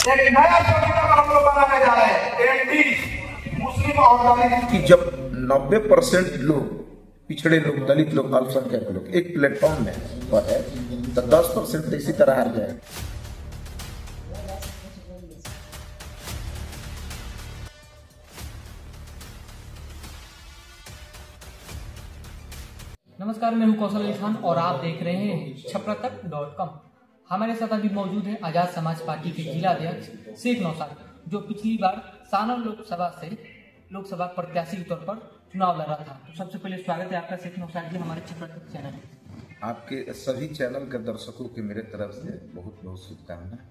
एक नया संविधान हम लोग बनाने जा रहे हैं, एनडी मुस्लिम और दलित कि जब 90% लोग, पिछड़े लोग, दलित लोग, अल्पसंख्यक लोग एक प्लेटफॉर्म में पर है, तो 10% तो इसी तरह हार जाए। नमस्कार, मैं हूं कौशल अली खान और आप देख रहे हैं छपरातक.com। हमारे साथ अभी मौजूद है आजाद समाज पार्टी के जिला अध्यक्ष शेख नौशाद, जो पिछली बार सारण लोकसभा से लोकसभा प्रत्याशी के तौर पर चुनाव लड़ा था। तो सबसे पहले स्वागत है आपका शेख नौशाद जी हमारे छपरातक चैनल में। आपके सभी चैनल के दर्शकों की मेरे तरफ से बहुत बहुत शुभकामनाएं।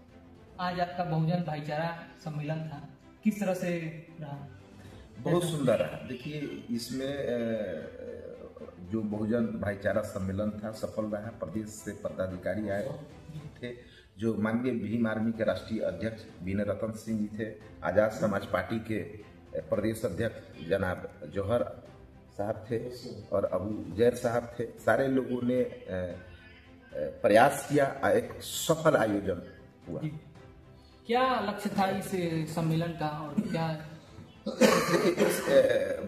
आज आपका बहुजन भाईचारा सम्मेलन था, किस तरह से रहा? बहुत सुंदर रहा। देखिए, इसमें जो बहुजन भाईचारा सम्मेलन था सफल रहा। प्रदेश से पदाधिकारी आए थे, जो माननीय भीम आर्मी के राष्ट्रीय अध्यक्ष विनय रतन सिंह जी थे, आजाद समाज पार्टी के प्रदेश अध्यक्ष जनाब जौहर साहब थे और अबू जैर साहब थे। सारे लोगों ने प्रयास किया, एक सफल आयोजन हुआ। क्या लक्ष्य था इस सम्मेलन का और क्या? इस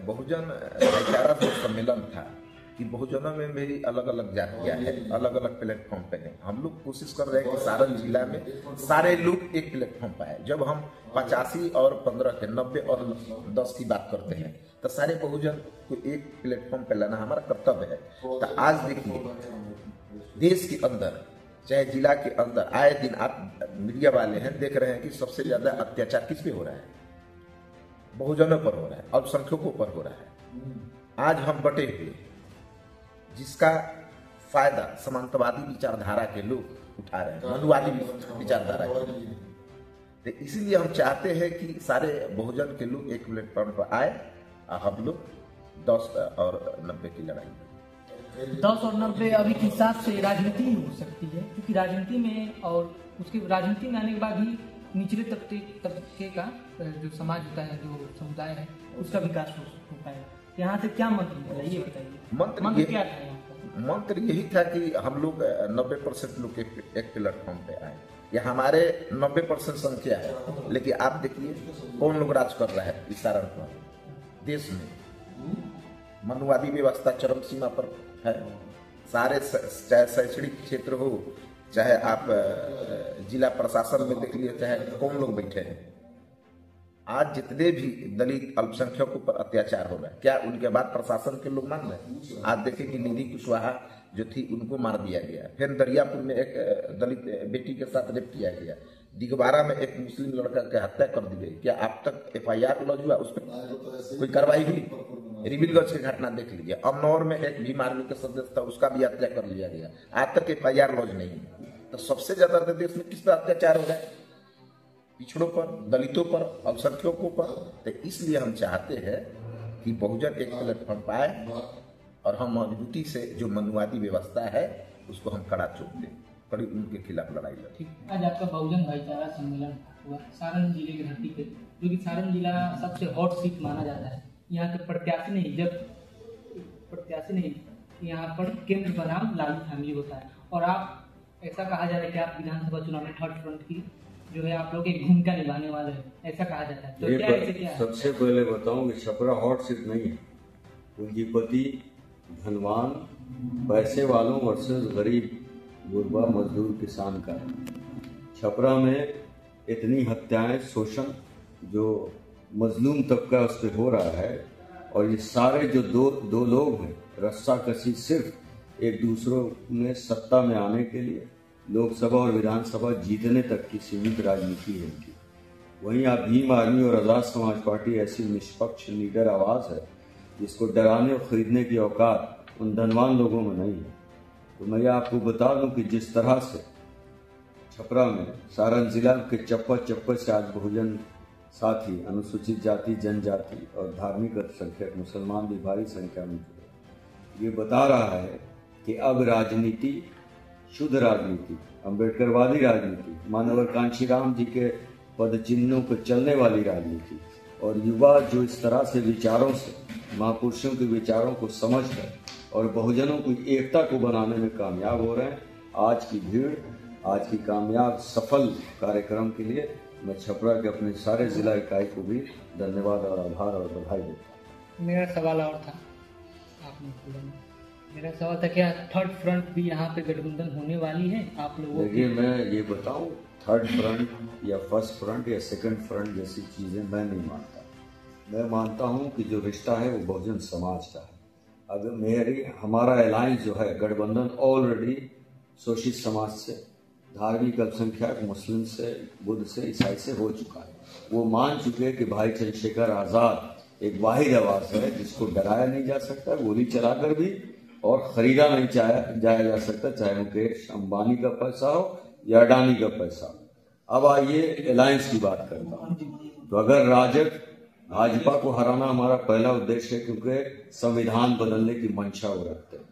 बहुजन भाईचारा जो सम्मेलन था कि बहुजनों में मेरी अलग अलग जातियां हैं, अलग अलग प्लेटफॉर्म पे हैं। हम लोग कोशिश कर रहे हैं कि सारण जिला में सारे लोग एक प्लेटफॉर्म पे आए। जब हम 85 और 15 के 90 और 10 की बात करते हैं तो सारे बहुजन को एक प्लेटफॉर्म पे लाना हमारा कर्तव्य है। तो आज देखिए, देश के अंदर चाहे जिला के अंदर आए दिन आप मीडिया वाले हैं देख रहे हैं कि सबसे ज्यादा अत्याचार किस पे हो रहा है? बहुजनों पर हो रहा है, अल्पसंख्यकों पर हो रहा है। आज हम बटे हुए, जिसका फायदा समांतवादी विचारधारा के लोग उठा रहे हैं, मनुवादी विचारधारा के लोग। तो इसीलिए हम चाहते हैं कि सारे बहुजन के लोग एक प्लेटफॉर्म पर आए और हम लोग 10 और 90 की लड़ाई। 10 और 90 अभी के हिसाब से राजनीति ही हो सकती है, क्योंकि राजनीति में और उसके राजनीति में आने के बाद ही निचले तबके का जो समाज होता है, जो समुदाय है, उसका विकास होता है। यहाँ से क्या मंत्र है ये बताइए। मंत्र क्या था? मंत्र यही था कि हम लोग 90% लोग एक प्लेटफॉर्म पे आए। यह हमारे 90% संख्या है, लेकिन आप देखिए कौन लोग राज कर रहा है इस सारण पर। देश में मनुवादी व्यवस्था चरम सीमा पर है। सारे, चाहे शैक्षणिक क्षेत्र हो, चाहे आप जिला प्रशासन में देख लिए, चाहे कौन लोग बैठे हैं। आज जितने भी दलित अल्पसंख्यकों पर अत्याचार हो रहा है, क्या उनके बाद प्रशासन के लोग मान रहे हैं? आज देखें कि निधि कुशवाहा जो थी उनको मार दिया गया। फिर दरियापुर में एक दलित बेटी के साथ रेप किया गया। दिगवारा में एक मुस्लिम लड़का की हत्या कर दी गई। क्या आप तक FIR लॉन्च हुआ? उस पर कोई कार्रवाई हुई? रिबिलगंज की घटना देख लीजिए। अमनौर में एक भीम आर्मी का सदस्य था, उसका भी हत्या कर लिया गया। आज तक FIR लॉन्च नहीं। तो सबसे ज्यादा देश में किस पर अत्याचार हो रहा है? पिछड़ों पर, दलितों पर, अल्पसंख्यकों पर। तो इसलिए हम चाहते हैं कि बहुजन एक प्लेटफॉर्म पाए और हम मजबूती से जो मनुवादी व्यवस्था है उसको हम कड़ा चोट दें, कड़ी उनके खिलाफ लड़ाई लड़ें। आज आपका बहुजन भाईचारा सम्मेलन हुआ सारण जिले की धरती पे, जो कि सारण जिला सबसे हॉट सीट माना जाता है। यहाँ के प्रत्याशी नहीं, यहाँ पर केंद्र का नाम लालू फैमिली होता है और आप ऐसा कहा जा रहा है कि आप विधानसभा चुनाव में थर्ड फ्रंट की जो है आप लोग एक भूमिका निभाने वाले हैं, ऐसा कहा जाता है। तो क्या ऐसे क्या है? सबसे पहले बताऊं कि छपरा हॉट सीट नहीं है। पूंजीपति, धनवान, पैसे वालों वर्सेस गरीब गुरबा मजदूर किसान का है। छपरा में इतनी हत्याएं, शोषण जो मजलूम तबका उस पर हो रहा है, और ये सारे जो दो लोग हैं, रस्साकशी सिर्फ एक दूसरों में सत्ता में आने के लिए, लोकसभा और विधानसभा जीतने तक की सीमित राजनीति है इनकी। वहीं आप भीम आर्मी और आजाद समाज पार्टी ऐसी निष्पक्ष लीडर आवाज है जिसको डराने और खरीदने की औकात उन धनवान लोगों में नहीं है। तो मैं आपको बता दूं कि जिस तरह से छपरा में, सारण जिला के चप्पा से आज बहुजन साथी, अनुसूचित जाति, जनजाति और धार्मिक अल्पसंख्यक मुसलमान भी भारी संख्या में जुड़े, ये बता रहा है कि अब राजनीति, शुद्ध राजनीति, अम्बेडकरवादी राजनीति, मानवर कांशीराम जी के पद चिन्हों पर चलने वाली राजनीति, और युवा जो इस तरह से विचारों से, महापुरुषों के विचारों को समझकर और बहुजनों की एकता को बनाने में कामयाब हो रहे हैं। आज की भीड़, आज की कामयाब सफल कार्यक्रम के लिए मैं छपरा के अपने सारे जिला इकाई को भी धन्यवाद और आभार और बधाई देता हूँ। मेरा सवाल और था, आपने पूरा नहीं। मेरा सवाल था क्या थर्ड फ्रंट भी यहाँ पे गठबंधन होने वाली है आप लोगों की? देखिए, मैं ये बताऊं, थर्ड फ्रंट या फर्स्ट फ्रंट या सेकंड फ्रंट जैसी चीज़ें मैं नहीं मानता। मैं मानता हूं कि जो रिश्ता है वो बहुजन समाज का है। अगर हमारा अलायंस जो है गठबंधन ऑलरेडी शोषित समाज से, धार्मिक अल्पसंख्यक मुस्लिम से, बुद्ध से, ईसाई से हो चुका है। वो मान चुके हैं कि भाई चंद्रशेखर आज़ाद एक वाहिद आवाज है जिसको डराया नहीं जा सकता, गोली चलाकर भी, और खरीदा नहीं जाया जा सकता, चाहे मुकेश अंबानी का पैसा हो या अडानी का पैसा हो। अब आइए अलायंस की बात करता हूँ। तो अगर राजग भाजपा को हराना हमारा पहला उद्देश्य है, क्योंकि संविधान बदलने की मंशा वो रखते हैं।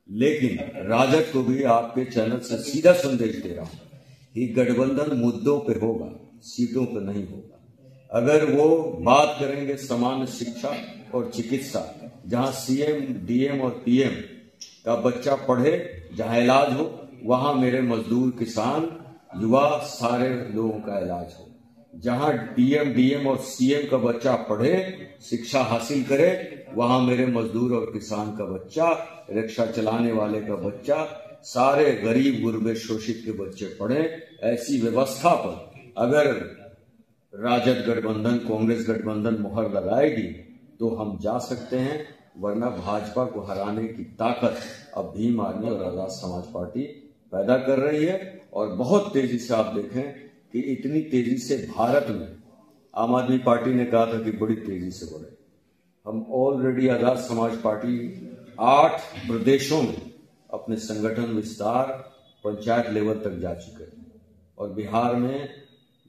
लेकिन राजग को भी आपके चैनल से सीधा संदेश दे रहा हूं कि गठबंधन मुद्दों पे होगा, सीटों पे नहीं होगा। अगर वो बात करेंगे सामान्य शिक्षा और चिकित्सा, जहां सीएम, डीएम और पीएम का बच्चा पढ़े, जहां इलाज हो, वहां मेरे मजदूर, किसान, युवा, सारे लोगों का इलाज हो। जहां पीएम, डीएम और सीएम का बच्चा पढ़े, शिक्षा हासिल करे, वहां मेरे मजदूर और किसान का बच्चा, रिक्शा चलाने वाले का बच्चा, सारे गरीब गुरबे शोषित के बच्चे पढ़े। ऐसी व्यवस्था पर अगर राजद गठबंधन, कांग्रेस गठबंधन मुहर लगाएगी तो हम जा सकते हैं, वरना भाजपा को हराने की ताकत अब भीम आर्मी और आजाद समाज पार्टी पैदा कर रही है। और बहुत तेजी से आप देखें कि इतनी तेजी से भारत में आम आदमी पार्टी ने कहा था कि बड़ी तेजी से बढ़े। हम ऑलरेडी आजाद समाज पार्टी 8 प्रदेशों में अपने संगठन विस्तार पंचायत लेवल तक जा चुके हैं, और बिहार में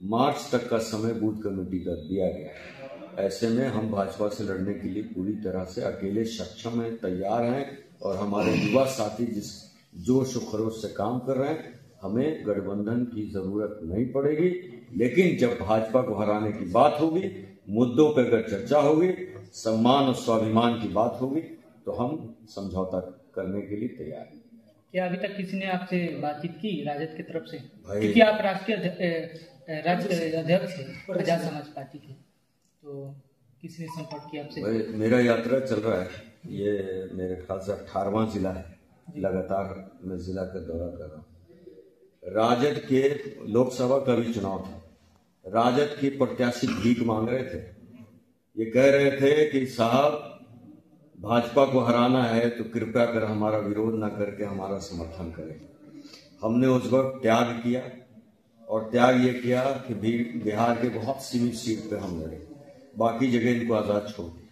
मार्च तक का समय बूथ कमेटी का दिया गया है। ऐसे में हम भाजपा से लड़ने के लिए पूरी तरह से अकेले सक्षम हैं, तैयार हैं, और हमारे युवा साथी जिस जोश और खरोश से काम कर रहे हैं, हमें गठबंधन की जरूरत नहीं पड़ेगी। लेकिन जब भाजपा को हराने की बात होगी, मुद्दों पर अगर चर्चा होगी, सम्मान और स्वाभिमान की बात होगी, तो हम समझौता करने के लिए तैयार हैं। क्या अभी तक किसी ने आपसे बातचीत की राजद की तरफ से? भाई, क्योंकि आप राष्ट्रीय अध्यक्ष हैं आजाद समाज पार्टी के, तो किसी ने संपर्क किया आपसे? भाई, मेरा यात्रा चल रहा है, ये मेरे ख्याल से 18वां जिला है, लगातार मैं जिला का दौरा कर रहा हूँ। राजद के लोकसभा का भी चुनाव था, राजद के प्रत्याशी भीख मांग रहे थे। ये कह रहे थे कि साहब भाजपा को हराना है तो कृपया कर हमारा विरोध न करके हमारा समर्थन करें। हमने उस वक्त त्याग किया, और त्याग ये किया कि बिहार के बहुत सीमित सीट पे हम लड़े, बाकी जगह इनको आजाद छोड़ दी।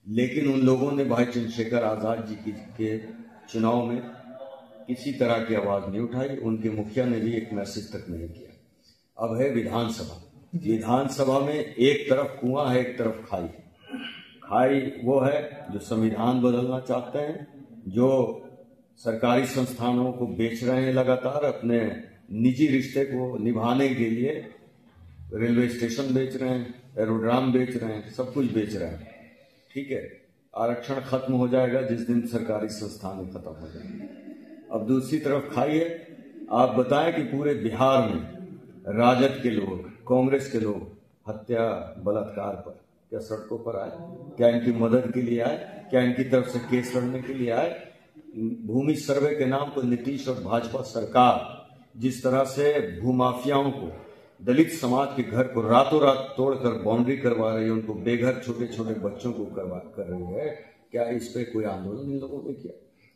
लेकिन उन लोगों ने भाई चंद्रशेखर आजाद जी के चुनाव में किसी तरह की आवाज नहीं उठाई, उनके मुखिया ने भी एक मैसेज तक नहीं किया। अब है विधानसभा। विधानसभा में एक तरफ कुआं है, एक तरफ खाई। खाई वो है जो संविधान बदलना चाहते हैं, जो सरकारी संस्थानों को बेच रहे हैं लगातार, अपने निजी रिश्ते को निभाने के लिए रेलवे स्टेशन बेच रहे हैं, एरोड्राम बेच रहे हैं, सब कुछ बेच रहे हैं। ठीक है, आरक्षण खत्म हो जाएगा जिस दिन सरकारी संस्थान खत्म हो जाएंगे। अब दूसरी तरफ खाइए, आप बताएं कि पूरे बिहार में राजद के लोग, कांग्रेस के लोग हत्या, बलात्कार पर क्या सड़कों पर आए? क्या इनकी मदद के लिए आए? क्या इनकी तरफ से केस लड़ने के लिए आए? भूमि सर्वे के नाम पर नीतीश और भाजपा सरकार जिस तरह से भूमाफियाओं को, दलित समाज के घर को रातों रात तोड़कर बाउंड्री करवा रही है, उनको बेघर छोटे छोटे बच्चों को कर रही है, क्या इस पे कोई आंदोलन इन लोगों ने किया?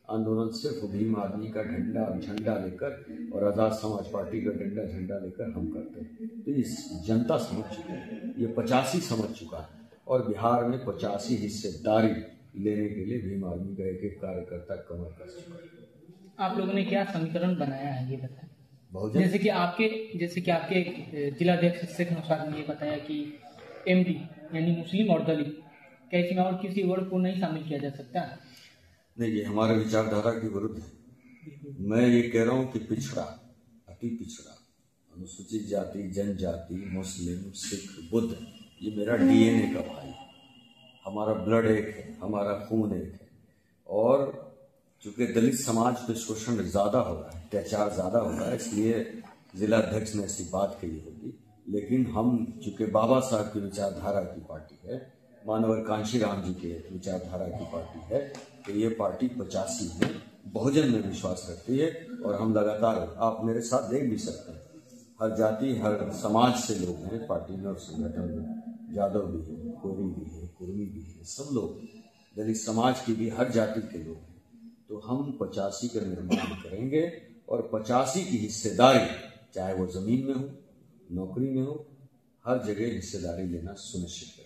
आंदोलन सिर्फ भीम आदमी का झंडा लेकर और आजाद समाज पार्टी का झंडा लेकर हम करते हैं। तो इस जनता समझ चुकी है, ये 85 समझ चुका है, और बिहार में 85 हिस्सेदारी लेने के लिए भीम आदमी का एक कार्यकर्ता कमर कस चुका है। आप लोगों ने क्या समीकरण बनाया है ये बताएं। बहुजन जैसे कि आपके जिलाध्यक्ष शेख नौशाद ने ये बताया कि एमडी यानी मुस्लिम और दलित, क्या इसमें और किसी वर्ग को नहीं शामिल किया जा सकता? नहीं, ये हमारे विचारधारा के विरुद्ध है। मैं ये कह रहा हूँ कि पिछड़ा, अति पिछड़ा, अनुसूचित जाति, जनजाति, मुस्लिम, सिख, बुद्ध, ये मेरा डीएनए का भाई है, हमारा ब्लड एक है, हमारा खून एक है। और चूंकि दलित समाज पे शोषण ज्यादा हो रहा है, अत्याचार ज्यादा हो रहा है, इसलिए जिला अध्यक्ष ने ऐसी बात कही होगी लेकिन हम चूंकि बाबा साहब की विचारधारा की पार्टी है, मानवर कांशीराम जी के विचारधारा की पार्टी है, तो ये पार्टी 85 में बहुजन में विश्वास रखती है। और हम लगातार, आप मेरे साथ देख भी सकते हैं, हर जाति हर समाज से लोग हैं पार्टी में और संगठन में। यादव भी है, कोरी भी है, कुर्मी भी है, सब लोग, दलित समाज की भी हर जाति के लोग हैं। तो हम 85 का निर्माण करेंगे और 85 की हिस्सेदारी, चाहे वो जमीन में हो, नौकरी में हो, हर जगह हिस्सेदारी लेना सुनिश्चित करेंगे।